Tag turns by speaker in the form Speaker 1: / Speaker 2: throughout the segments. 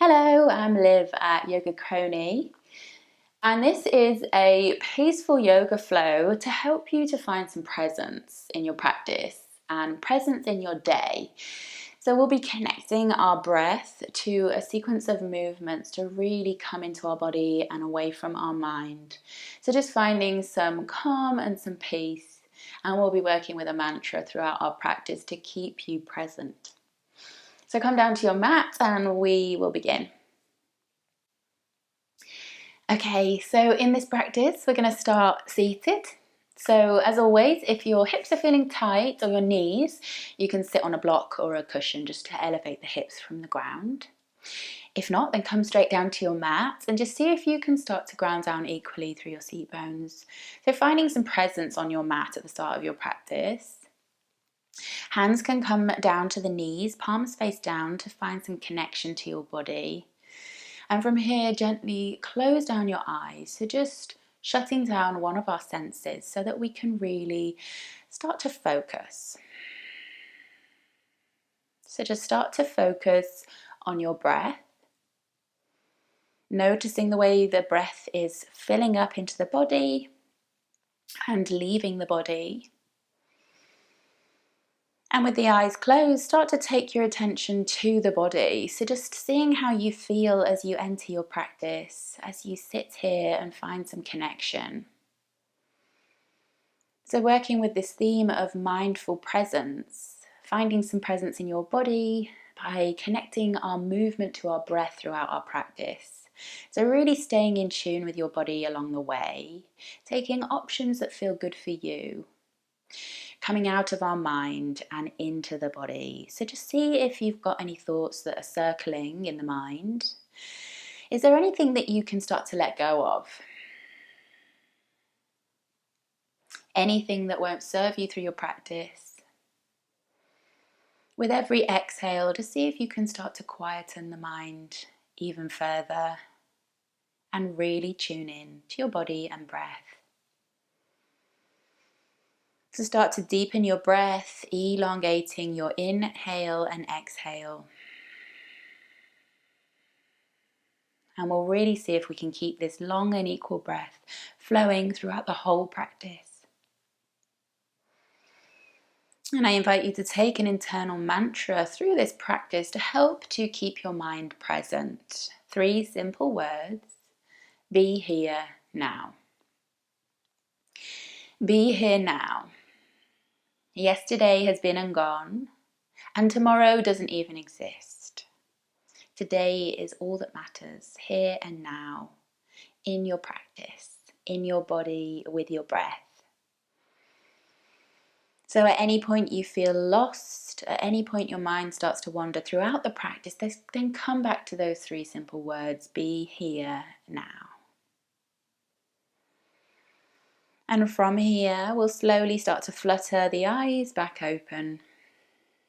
Speaker 1: Hello, I'm Liv at Yogacrohnie, and this is a peaceful yoga flow to help you to find some presence in your practice and presence in your day. So we'll be connecting our breath to a sequence of movements to really come into our body and away from our mind. So just finding some calm and some peace, and we'll be working with a mantra throughout our practice to keep you present. So come down to your mat and we will begin. Okay, so in this practice, we're going to start seated. So as always, if your hips are feeling tight or your knees, you can sit on a block or a cushion just to elevate the hips from the ground. If not, then come straight down to your mat and just see if you can start to ground down equally through your seat bones. So finding some presence on your mat at the start of your practice. Hands can come down to the knees, palms face down to find some connection to your body. And from here, gently close down your eyes. So just shutting down one of our senses so that we can really start to focus. So just start to focus on your breath. Noticing the way the breath is filling up into the body and leaving the body. And with the eyes closed, start to take your attention to the body. So just seeing how you feel as you enter your practice, as you sit here and find some connection. So working with this theme of mindful presence, finding some presence in your body by connecting our movement to our breath throughout our practice. So really staying in tune with your body along the way, taking options that feel good for you. Coming out of our mind and into the body. So just see if you've got any thoughts that are circling in the mind. Is there anything that you can start to let go of? Anything that won't serve you through your practice? With every exhale, just see if you can start to quieten the mind even further and really tune in to your body and breath. So start to deepen your breath, elongating your inhale and exhale. And we'll really see if we can keep this long and equal breath flowing throughout the whole practice. And I invite you to take an internal mantra through this practice to help to keep your mind present. 3 simple words. Be here now. Be here now. Yesterday has been and gone, and tomorrow doesn't even exist. Today is all that matters, here and now, in your practice, in your body, with your breath. So at any point you feel lost, at any point your mind starts to wander throughout the practice, then come back to those 3 simple words, be here now. And from here, we'll slowly start to flutter the eyes back open.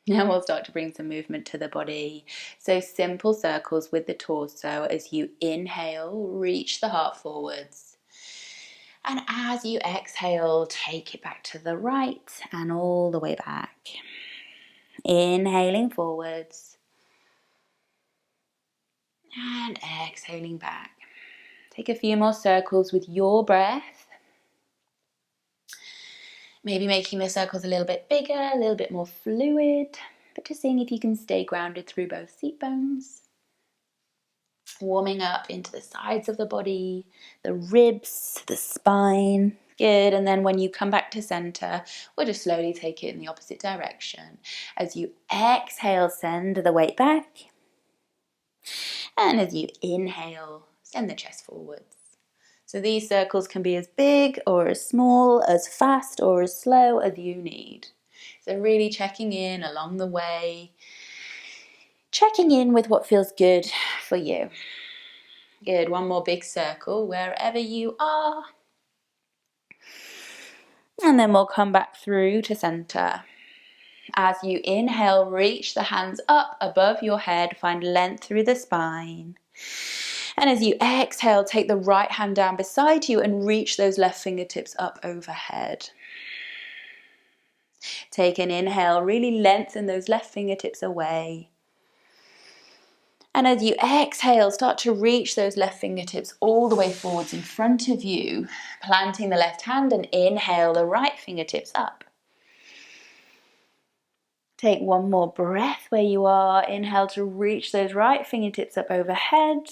Speaker 1: And we'll start to bring some movement to the body. So simple circles with the torso as you inhale, reach the heart forwards. And as you exhale, take it back to the right and all the way back. Inhaling forwards. And exhaling back. Take a few more circles with your breath. Maybe making the circles a little bit bigger, a little bit more fluid, but just seeing if you can stay grounded through both seat bones. Warming up into the sides of the body, the ribs, the spine. Good. And then when you come back to center, we'll just slowly take it in the opposite direction. As you exhale, send the weight back. And as you inhale, send the chest forwards. So these circles can be as big or as small, as fast or as slow as you need. So really checking in along the way, checking in with what feels good for you. Good, one more big circle wherever you are. And then we'll come back through to center. As you inhale, reach the hands up above your head, find length through the spine. And as you exhale, take the right hand down beside you and reach those left fingertips up overhead. Take an inhale, really lengthen those left fingertips away. And as you exhale, start to reach those left fingertips all the way forwards in front of you, planting the left hand, and inhale the right fingertips up. Take one more breath where you are. Inhale to reach those right fingertips up overhead.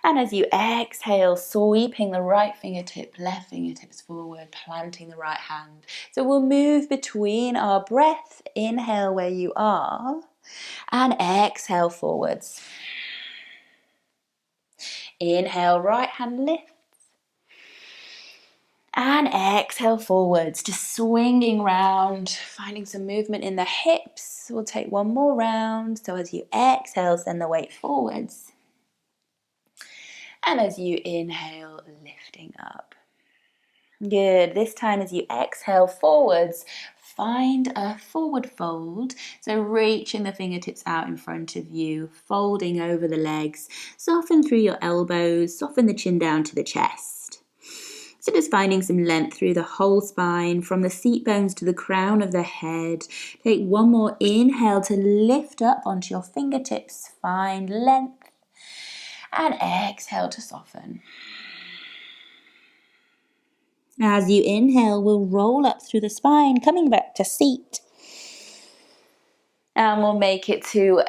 Speaker 1: And as you exhale, sweeping the right fingertip, left fingertips forward, planting the right hand. So we'll move between our breath. Inhale where you are and exhale forwards. Inhale, right hand lifts. And exhale forwards, just swinging round, finding some movement in the hips. We'll take one more round. So as you exhale, send the weight forwards. And as you inhale, lifting up. Good. This time as you exhale forwards, find a forward fold. So reaching the fingertips out in front of you, folding over the legs. Soften through your elbows, soften the chin down to the chest. So just finding some length through the whole spine, from the seat bones to the crown of the head. Take one more inhale to lift up onto your fingertips. Find length. And exhale to soften. As you inhale, we'll roll up through the spine, coming back to seat. And we'll make it to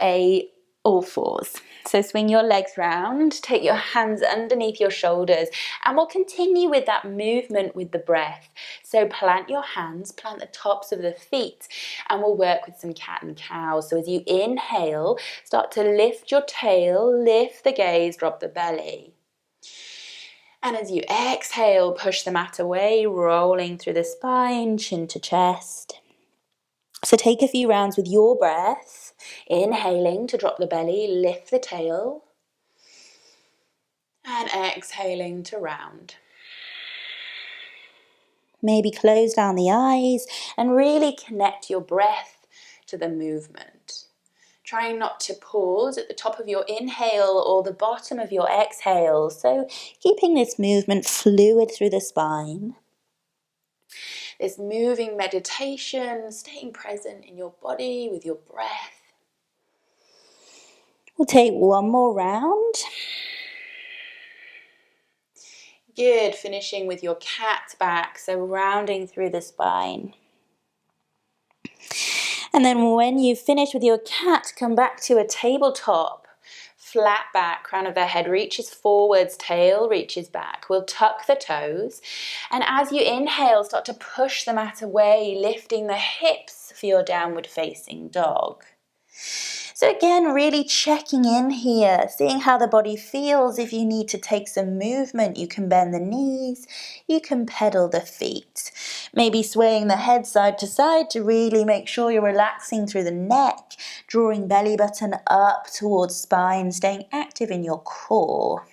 Speaker 1: all fours. So swing your legs round, take your hands underneath your shoulders, and we'll continue with that movement with the breath. So plant your hands, plant the tops of the feet, and we'll work with some cat and cow. So as you inhale, start to lift your tail, lift the gaze, drop the belly. And as you exhale, push the mat away, rolling through the spine, chin to chest. So take a few rounds with your breath, inhaling to drop the belly, lift the tail, and exhaling to round. Maybe close down the eyes and really connect your breath to the movement. Trying not to pause at the top of your inhale or the bottom of your exhale. So keeping this movement fluid through the spine. This moving meditation, staying present in your body with your breath. We'll take one more round. Good, finishing with your cat back, so rounding through the spine. And then when you finish with your cat, come back to a tabletop. Flat back, crown of the head reaches forwards, tail reaches back. We'll tuck the toes. And as you inhale, start to push the mat away, lifting the hips for your downward facing dog. So again, really checking in here, seeing how the body feels. If you need to take some movement, you can bend the knees, you can pedal the feet. Maybe swaying the head side to side to really make sure you're relaxing through the neck, drawing belly button up towards spine, staying active in your core.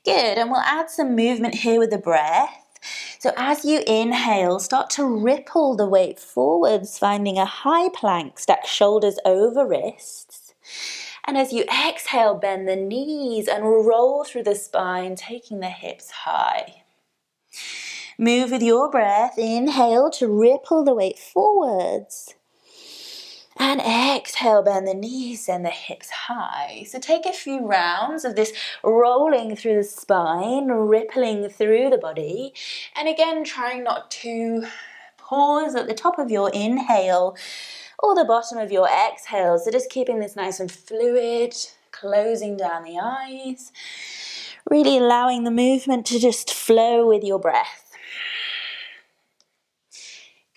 Speaker 1: Good, and we'll add some movement here with the breath. So as you inhale, start to ripple the weight forwards, finding a high plank, stack shoulders over wrists. And as you exhale, bend the knees and roll through the spine, taking the hips high. Move with your breath. Inhale to ripple the weight forwards. And exhale, bend the knees and the hips high. So take a few rounds of this rolling through the spine, rippling through the body. And again, trying not to pause at the top of your inhale or the bottom of your exhale. So just keeping this nice and fluid, closing down the eyes. Really allowing the movement to just flow with your breath.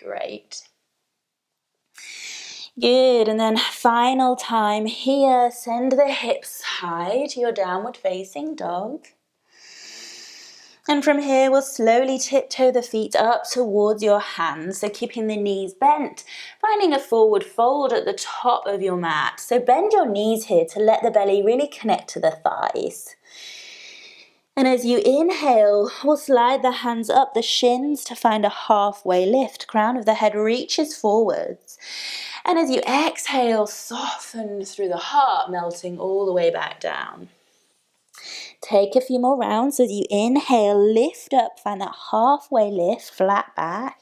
Speaker 1: Great. Good, and then final time here, send the hips high to your downward facing dog. And from here, we'll slowly tiptoe the feet up towards your hands, so keeping the knees bent, finding a forward fold at the top of your mat. So bend your knees here to let the belly really connect to the thighs. And as you inhale, we'll slide the hands up the shins to find a halfway lift. Crown of the head reaches forwards. And as you exhale, soften through the heart, melting all the way back down. Take a few more rounds. As you inhale, lift up, find that halfway lift, flat back.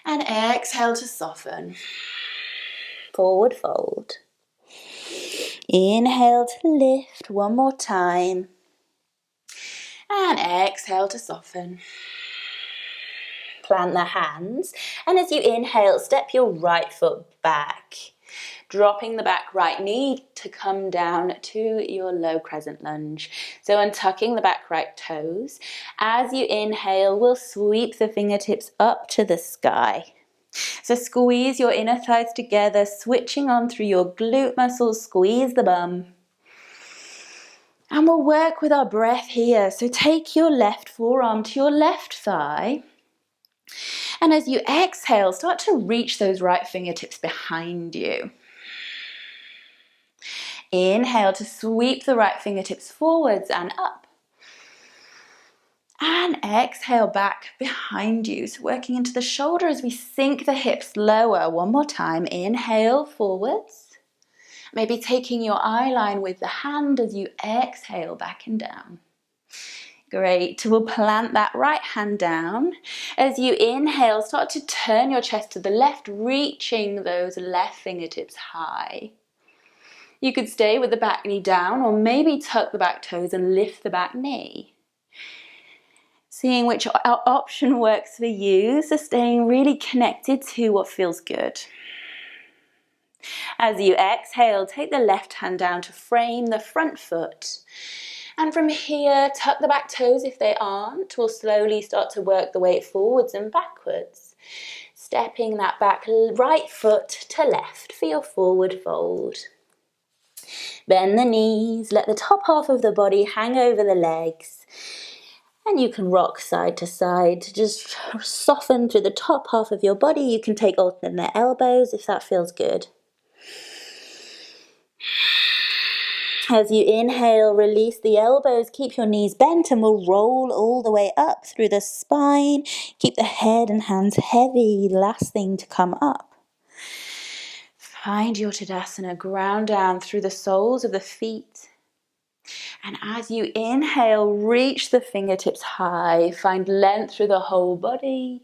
Speaker 1: And exhale to soften. Forward fold. Inhale to lift one more time. And exhale to soften. Plant the hands, and as you inhale, step your right foot back, dropping the back right knee to come down to your low crescent lunge. So untucking the back right toes. As you inhale, we'll sweep the fingertips up to the sky. So squeeze your inner thighs together, switching on through your glute muscles, squeeze the bum. And we'll work with our breath here. So take your left forearm to your left thigh. And as you exhale, start to reach those right fingertips behind you. Inhale to sweep the right fingertips forwards and up. And exhale back behind you. So working into the shoulder as we sink the hips lower. One more time. Inhale forwards. Maybe taking your eye line with the hand as you exhale back and down. Great. We'll plant that right hand down. As you inhale, start to turn your chest to the left, reaching those left fingertips high. You could stay with the back knee down, or maybe tuck the back toes and lift the back knee. Seeing which option works for you, so staying really connected to what feels good. As you exhale, take the left hand down to frame the front foot. And from here, tuck the back toes if they aren't. We'll slowly start to work the weight forwards and backwards. Stepping that back right foot to left for your forward fold. Bend the knees, let the top half of the body hang over the legs. And you can rock side to side to just soften through the top half of your body. You can take alternate elbows if that feels good. As you inhale, release the elbows, keep your knees bent, and we'll roll all the way up through the spine. Keep the head and hands heavy, last thing to come up. Find your Tadasana, ground down through the soles of the feet. And as you inhale, reach the fingertips high, find length through the whole body.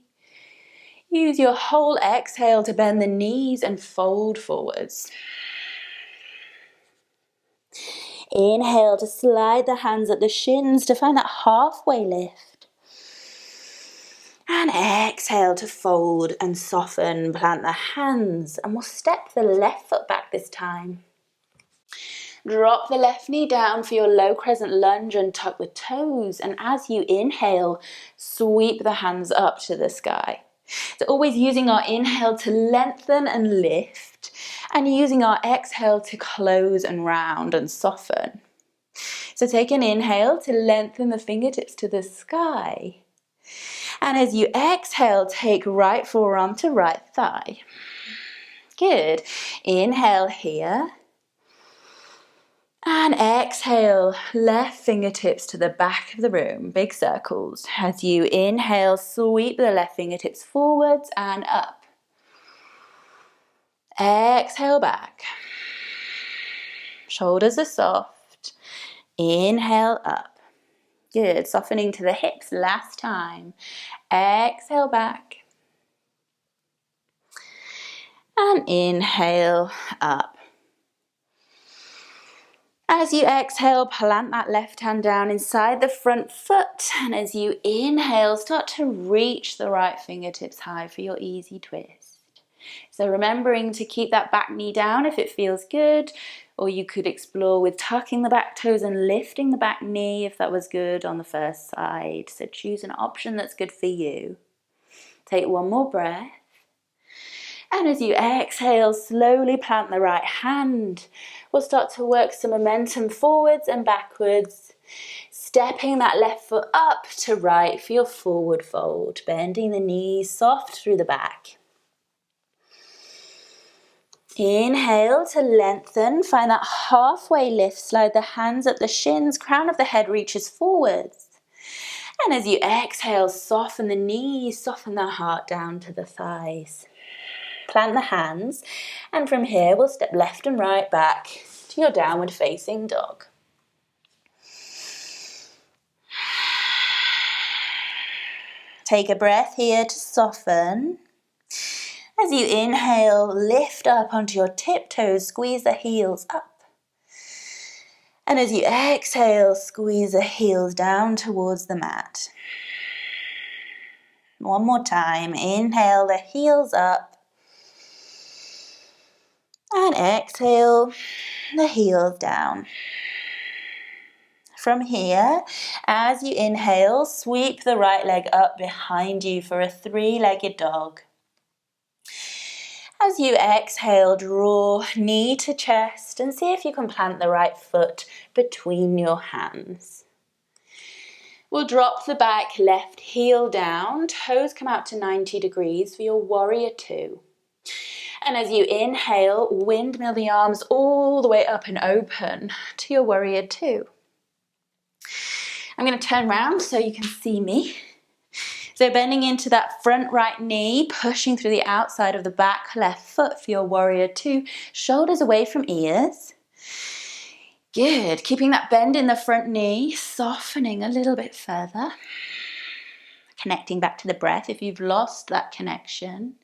Speaker 1: Use your whole exhale to bend the knees and fold forwards. Inhale to slide the hands at the shins to find that halfway lift. And exhale to fold and soften, plant the hands, and we'll step the left foot back this time. Drop the left knee down for your low crescent lunge and tuck the toes. And as you inhale, sweep the hands up to the sky. So always using our inhale to lengthen and lift, and using our exhale to close and round and soften. So take an inhale to lengthen the fingertips to the sky. And as you exhale, take right forearm to right thigh. Good. Inhale here. And exhale, left fingertips to the back of the room, big circles. As you inhale, sweep the left fingertips forwards and up. Exhale back. Shoulders are soft. Inhale up. Good, softening to the hips last time. Exhale back. And inhale up. As you exhale, plant that left hand down inside the front foot. And as you inhale, start to reach the right fingertips high for your easy twist. So remembering to keep that back knee down if it feels good, or you could explore with tucking the back toes and lifting the back knee if that was good on the first side. So choose an option that's good for you. Take one more breath. And as you exhale, slowly plant the right hand. We'll start to work some momentum forwards and backwards, stepping that left foot up to right for your forward fold, bending the knees soft through the back. Inhale to lengthen, find that halfway lift, slide the hands at the shins, crown of the head reaches forwards. And as you exhale, soften the knees, soften the heart down to the thighs. Plant the hands, and from here we'll step left and right back to your downward facing dog. Take a breath here to soften. As you inhale, lift up onto your tiptoes, squeeze the heels up. And as you exhale, squeeze the heels down towards the mat. One more time. Inhale the heels up. And exhale the heels down. From here, as you inhale, sweep the right leg up behind you for a three-legged dog. As you exhale, draw knee to chest and see if you can plant the right foot between your hands. We'll drop the back left heel down, toes come out to 90 degrees for your warrior two. And as you inhale, windmill the arms all the way up and open to your warrior two. I'm going to turn around so you can see me. So bending into that front right knee, pushing through the outside of the back left foot for your warrior two. Shoulders away from ears. Good. Keeping that bend in the front knee, softening a little bit further. Connecting back to the breath if you've lost that connection.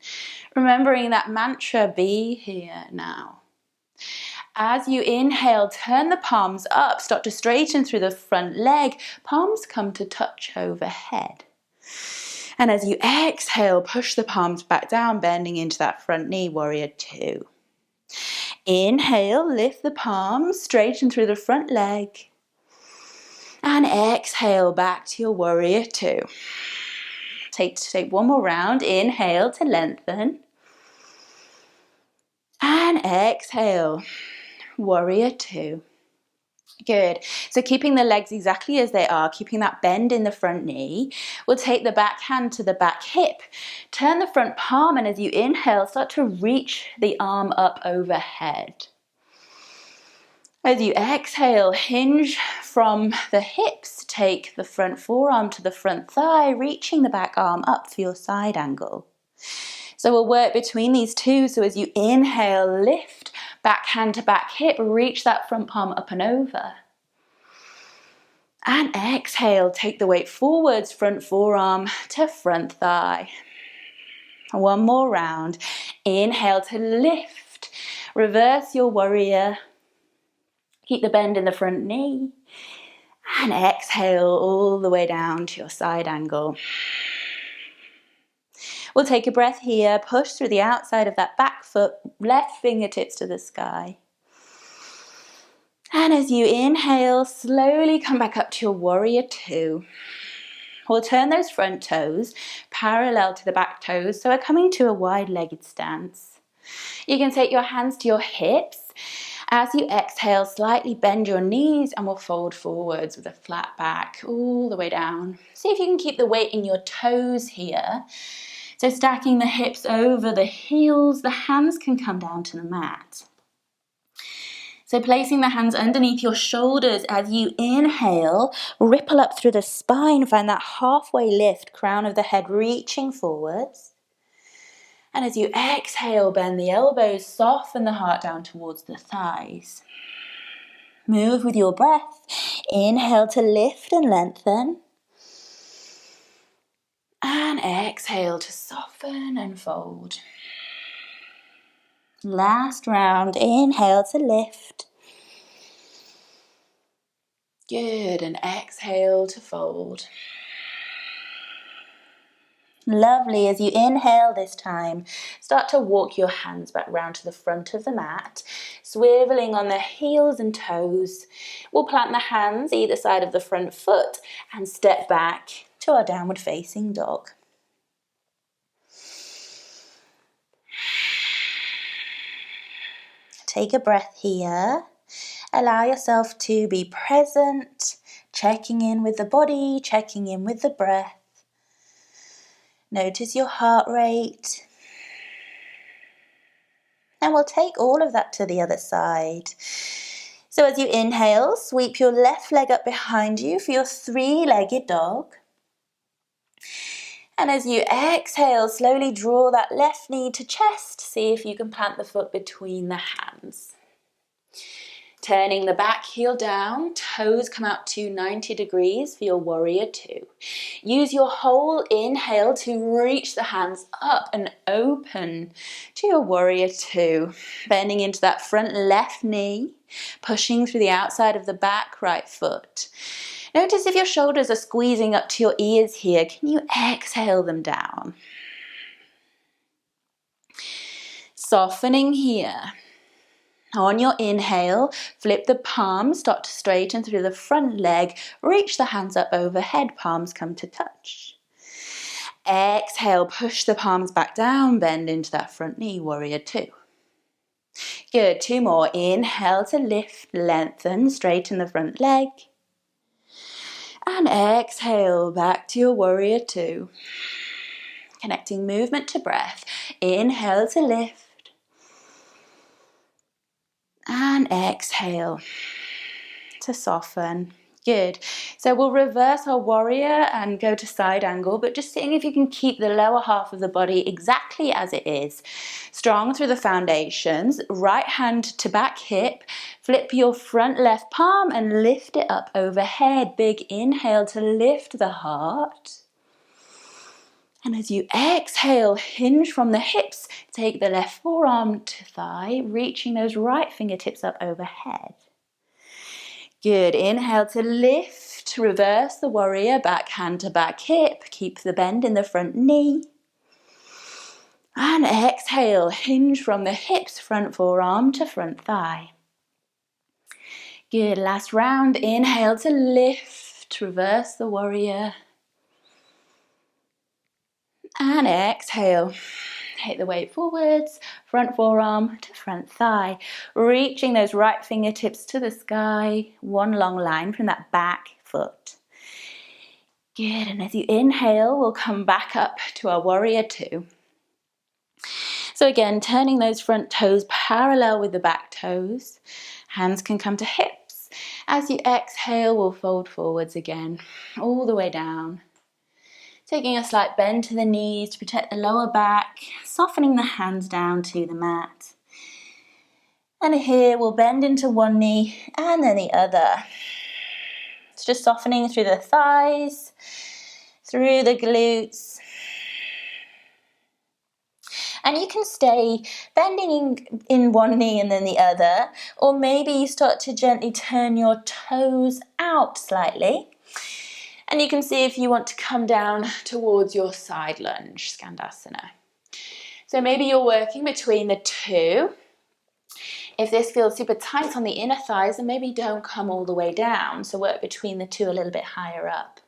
Speaker 1: Remembering that mantra, be here now. As you inhale, turn the palms up, start to straighten through the front leg. Palms come to touch overhead. And as you exhale, push the palms back down, bending into that front knee, warrior two. Inhale, lift the palms, straighten through the front leg. And exhale, back to your warrior two. Take one more round. Inhale to lengthen. And exhale, warrior two. Good. So keeping the legs exactly as they are, keeping that bend in the front knee. We'll take the back hand to the back hip. Turn the front palm, and as you inhale, start to reach the arm up overhead. As you exhale, hinge from the hips. Take the front forearm to the front thigh, reaching the back arm up for your side angle. So we'll work between these two. So as you inhale, lift, back hand to back hip, reach that front palm up and over. And exhale, take the weight forwards, front forearm to front thigh. One more round. Inhale to lift, reverse your warrior. Keep the bend in the front knee. And exhale all the way down to your side angle. We'll take a breath here, push through the outside of that back foot, left fingertips to the sky. And as you inhale, slowly come back up to your warrior two. We'll turn those front toes parallel to the back toes, so we're coming to a wide-legged stance. You can take your hands to your hips. As you exhale, slightly bend your knees and we'll fold forwards with a flat back all the way down. See if you can keep the weight in your toes here. So stacking the hips over the heels, the hands can come down to the mat. So placing the hands underneath your shoulders as you inhale, ripple up through the spine, find that halfway lift, crown of the head reaching forwards. And as you exhale, bend the elbows, soften the heart down towards the thighs. Move with your breath. Inhale to lift and lengthen. And exhale to soften and fold. Last round, inhale to lift. Good, and exhale to fold. Lovely. As you inhale this time, start to walk your hands back round to the front of the mat, swiveling on the heels and toes. We'll plant the hands either side of the front foot and step back to our downward facing dog. Take a breath here. Allow yourself to be present, checking in with the body, checking in with the breath. Notice your heart rate. And we'll take all of that to the other side. So as you inhale, sweep your left leg up behind you for your three-legged dog. And as you exhale, slowly draw that left knee to chest. See if you can plant the foot between the hands. Turning the back heel down, toes come out to 90 degrees for your warrior two. Use your whole inhale to reach the hands up and open to your warrior two. Bending into that front left knee. pushing through the outside of the back right foot. Notice if your shoulders are squeezing up to your ears here, can you exhale them down? Softening here. On your inhale, flip the palms, start to straighten through the front leg, reach the hands up overhead, palms come to touch. Exhale, push the palms back down, bend into that front knee, warrior two. Good, 2 more. Inhale to lift, lengthen, straighten the front leg. And exhale, back to your warrior two. Connecting movement to breath. Inhale to lift. And exhale to soften. Good. So we'll reverse our warrior and go to side angle, but just seeing if you can keep the lower half of the body exactly as it is. Strong through the foundations. Right hand to back hip. Flip your front left palm and lift it up overhead. Big inhale to lift the heart. And as you exhale, hinge from the hips, take the left forearm to thigh, reaching those right fingertips up overhead. Good, inhale to lift, reverse the warrior, back hand to back hip, keep the bend in the front knee. And exhale, hinge from the hips, front forearm to front thigh. Good, last round, inhale to lift, reverse the warrior. And exhale, take the weight forwards, front forearm to front thigh, reaching those right fingertips to the sky, one long line from that back foot. Good, and as you inhale, we'll come back up to our warrior two. So again, turning those front toes parallel with the back toes, hands can come to hips. As you exhale, we'll fold forwards again, all the way down. Taking a slight bend to the knees to protect the lower back, softening the hands down to the mat. And here we'll bend into one knee and then the other. It's just softening through the thighs, through the glutes. And you can stay bending in one knee and then the other, or maybe you start to gently turn your toes out slightly. And you can see if you want to come down towards your side lunge, Skandasana. So maybe you're working between the two. If this feels super tight on the inner thighs, then maybe don't come all the way down. So work between the two a little bit higher up.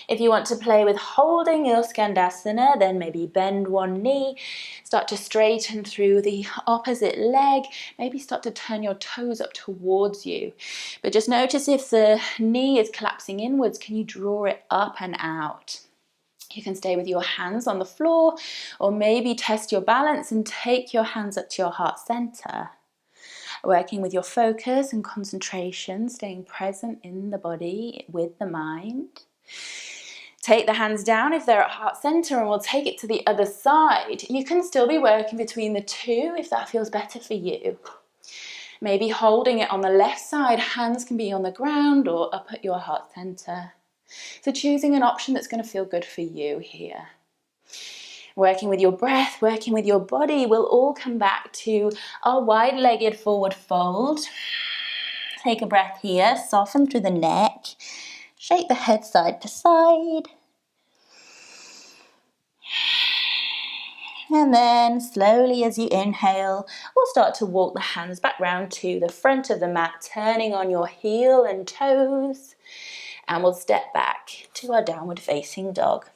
Speaker 1: If you want to play with holding your Skandasana, then maybe bend one knee, start to straighten through the opposite leg, maybe start to turn your toes up towards you. But just notice if the knee is collapsing inwards, can you draw it up and out? You can stay with your hands on the floor, or maybe test your balance and take your hands up to your heart center. Working with your focus and concentration, staying present in the body with the mind. Take the hands down if they're at heart center, and we'll take it to the other side. You can still be working between the two if that feels better for you. Maybe holding it on the left side, hands can be on the ground or up at your heart center. So choosing an option that's going to feel good for you here. Working with your breath, working with your body, we'll all come back to our wide-legged forward fold. Take a breath here, soften through the neck. Shake the head side to side. And then slowly as you inhale, we'll start to walk the hands back round to the front of the mat, turning on your heel and toes. And we'll step back to our downward facing dog.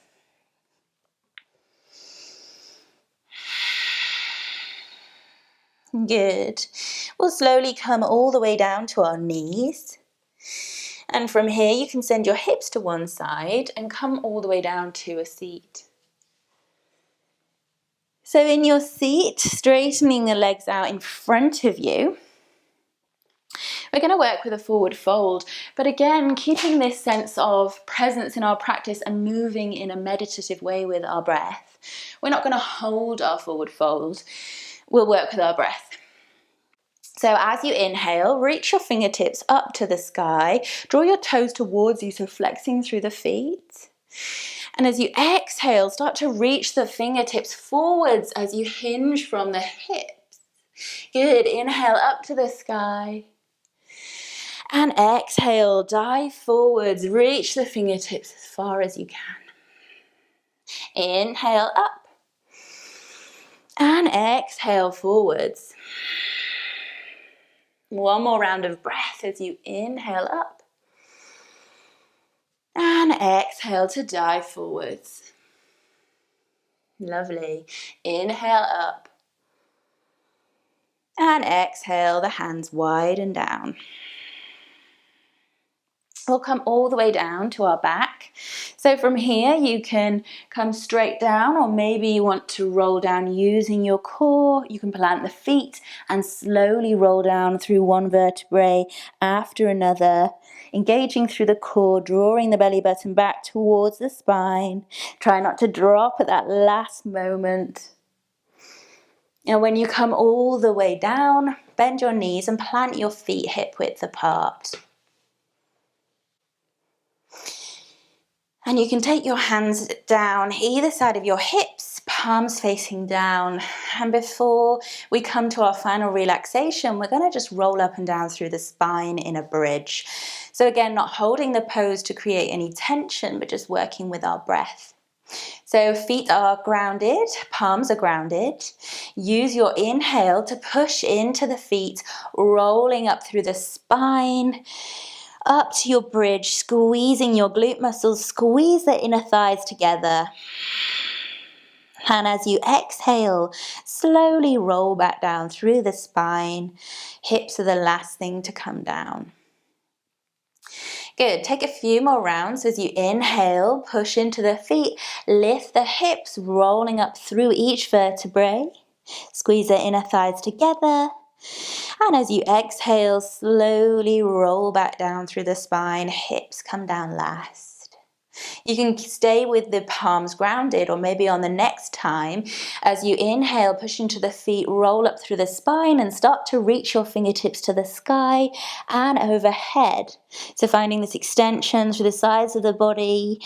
Speaker 1: Good. We'll slowly come all the way down to our knees. And from here, you can send your hips to one side and come all the way down to a seat. So in your seat, straightening the legs out in front of you. We're going to work with a forward fold, but again, keeping this sense of presence in our practice and moving in a meditative way with our breath. We're not going to hold our forward fold. We'll work with our breath. So as you inhale, reach your fingertips up to the sky. Draw your toes towards you, so flexing through the feet. And as you exhale, start to reach the fingertips forwards as you hinge from the hips. Good. Inhale up to the sky. And exhale, dive forwards, reach the fingertips as far as you can. Inhale up. And exhale forwards. One more round of breath as you inhale up. And exhale to dive forwards. Lovely. Inhale up. And exhale, the hands wide and down. We'll come all the way down to our back. So from here, you can come straight down, or maybe you want to roll down using your core. You can plant the feet and slowly roll down through one vertebrae after another, engaging through the core, drawing the belly button back towards the spine. Try not to drop at that last moment. And when you come all the way down, bend your knees and plant your feet hip width apart. And you can take your hands down either side of your hips, palms facing down. And before we come to our final relaxation, we're going to just roll up and down through the spine in a bridge. So again, not holding the pose to create any tension, but just working with our breath. So feet are grounded, palms are grounded. Use your inhale to push into the feet, rolling up through the spine, up to your bridge, squeezing your glute muscles, squeeze the inner thighs together. And as you exhale, slowly roll back down through the spine. Hips are the last thing to come down. Good, take a few more rounds as you inhale, push into the feet, lift the hips, rolling up through each vertebrae. Squeeze the inner thighs together. And as you exhale, slowly roll back down through the spine, hips come down last. You can stay with the palms grounded, or maybe on the next time, as you inhale, push into the feet, roll up through the spine and start to reach your fingertips to the sky and overhead. So finding this extension through the sides of the body.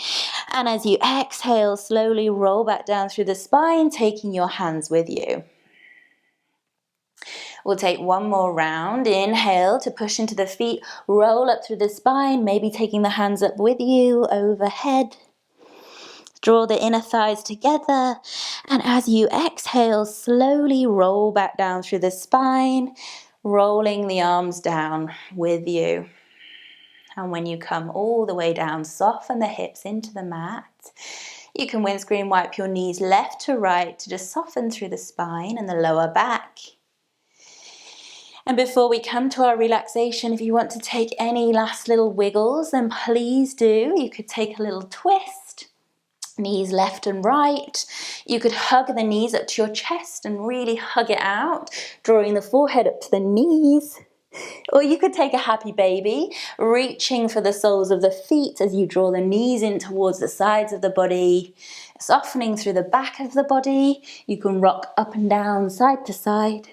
Speaker 1: And as you exhale, slowly roll back down through the spine, taking your hands with you. We'll take one more round. Inhale to push into the feet, roll up through the spine, maybe taking the hands up with you overhead. Draw the inner thighs together, and as you exhale, slowly roll back down through the spine, rolling the arms down with you. And when you come all the way down, soften the hips into the mat. You can windscreen wipe your knees left to right to just soften through the spine and the lower back. And before we come to our relaxation, if you want to take any last little wiggles, then please do. You could take a little twist, knees left and right. You could hug the knees up to your chest and really hug it out, drawing the forehead up to the knees. Or you could take a happy baby, reaching for the soles of the feet as you draw the knees in towards the sides of the body, softening through the back of the body. You can rock up and down, side to side.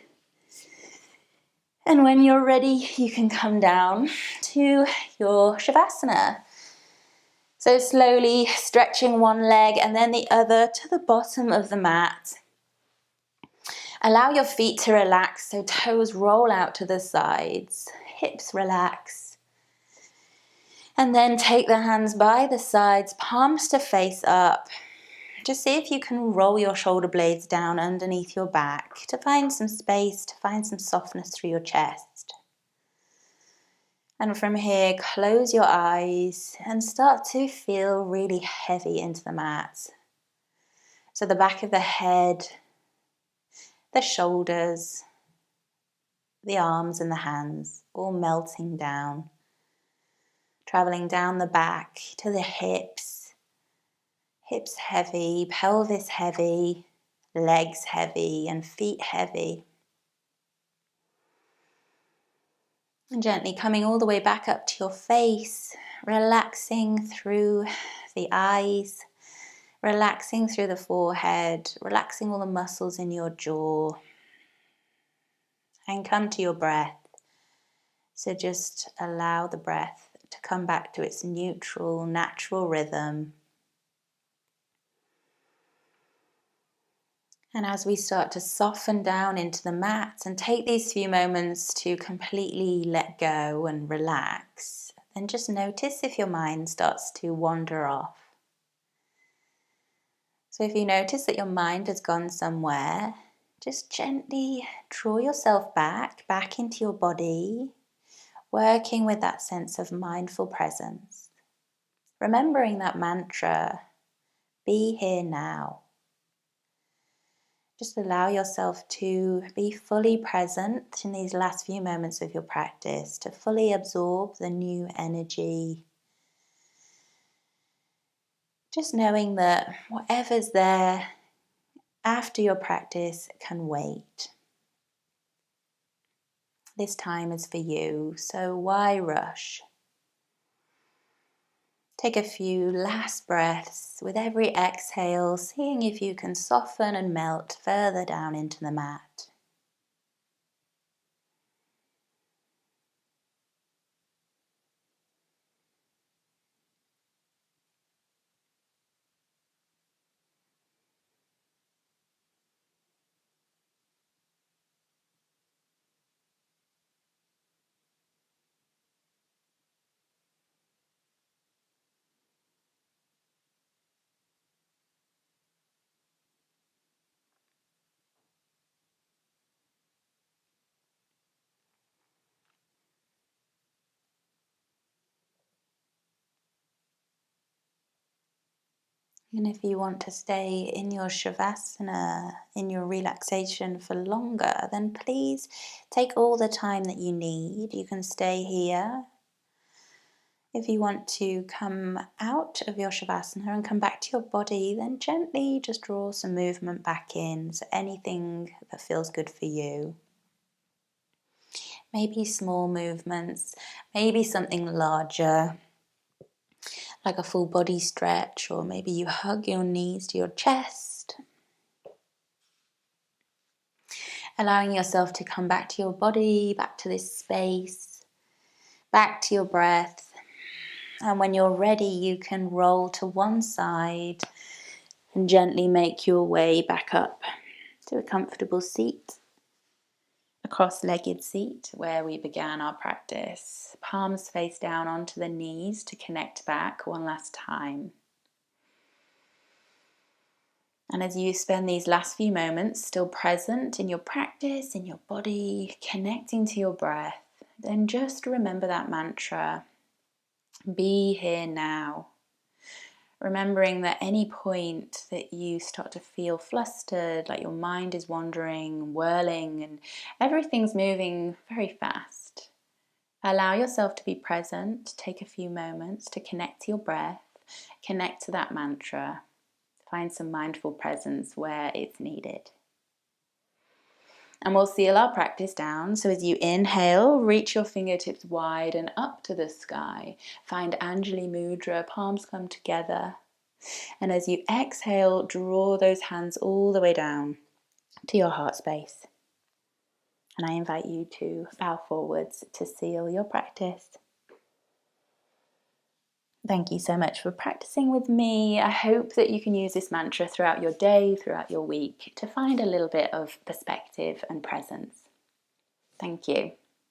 Speaker 1: And when you're ready, you can come down to your Shavasana. So slowly stretching one leg and then the other to the bottom of the mat. Allow your feet to relax, so toes roll out to the sides, hips relax. And then take the hands by the sides, palms to face up. Just see if you can roll your shoulder blades down underneath your back to find some space, to find some softness through your chest. And from here, close your eyes and start to feel really heavy into the mat. So the back of the head, the shoulders, the arms and the hands, all melting down. Traveling down the back to the hips. Hips heavy, pelvis heavy, legs heavy, and feet heavy. And gently coming all the way back up to your face, relaxing through the eyes, relaxing through the forehead, relaxing all the muscles in your jaw. And come to your breath. So just allow the breath to come back to its neutral, natural rhythm.
Speaker 2: And as we start to soften down into the mat and take these few moments to completely let go and relax, then just notice if your mind starts to wander off. So if you notice that your mind has gone somewhere, just gently draw yourself back into your body, working with that sense of mindful presence. Remembering that mantra, be here now. Just allow yourself to be fully present in these last few moments of your practice, to fully absorb the new energy. Just knowing that whatever's there after your practice can wait. This time is for you, so why rush? Take a few last breaths with every exhale, seeing if you can soften and melt further down into the mat. And if you want to stay in your Shavasana, in your relaxation for longer, then please take all the time that you need. You can stay here. If you want to come out of your Shavasana and come back to your body, then gently just draw some movement back in. So anything that feels good for you. Maybe small movements, maybe something larger, like a full body stretch, or maybe you hug your knees to your chest. Allowing yourself to come back to your body, back to this space, back to your breath. And when you're ready, you can roll to one side and gently make your way back up to a comfortable seat, a cross-legged seat where we began our practice. Palms face down onto the knees to connect back one last time. And as you spend these last few moments still present in your practice, in your body, connecting to your breath, then just remember that mantra, be here now. Remembering that any point that you start to feel flustered, like your mind is wandering, whirling, and everything's moving very fast, allow yourself to be present. Take a few moments to connect to your breath, connect to that mantra. Find some mindful presence where it's needed. And we'll seal our practice down. So as you inhale, reach your fingertips wide and up to the sky. Find Anjali Mudra, palms come together. And as you exhale, draw those hands all the way down to your heart space. And I invite you to bow forwards to seal your practice. Thank you so much for practicing with me. I hope that you can use this mantra throughout your day, throughout your week, to find a little bit of perspective and presence. Thank you.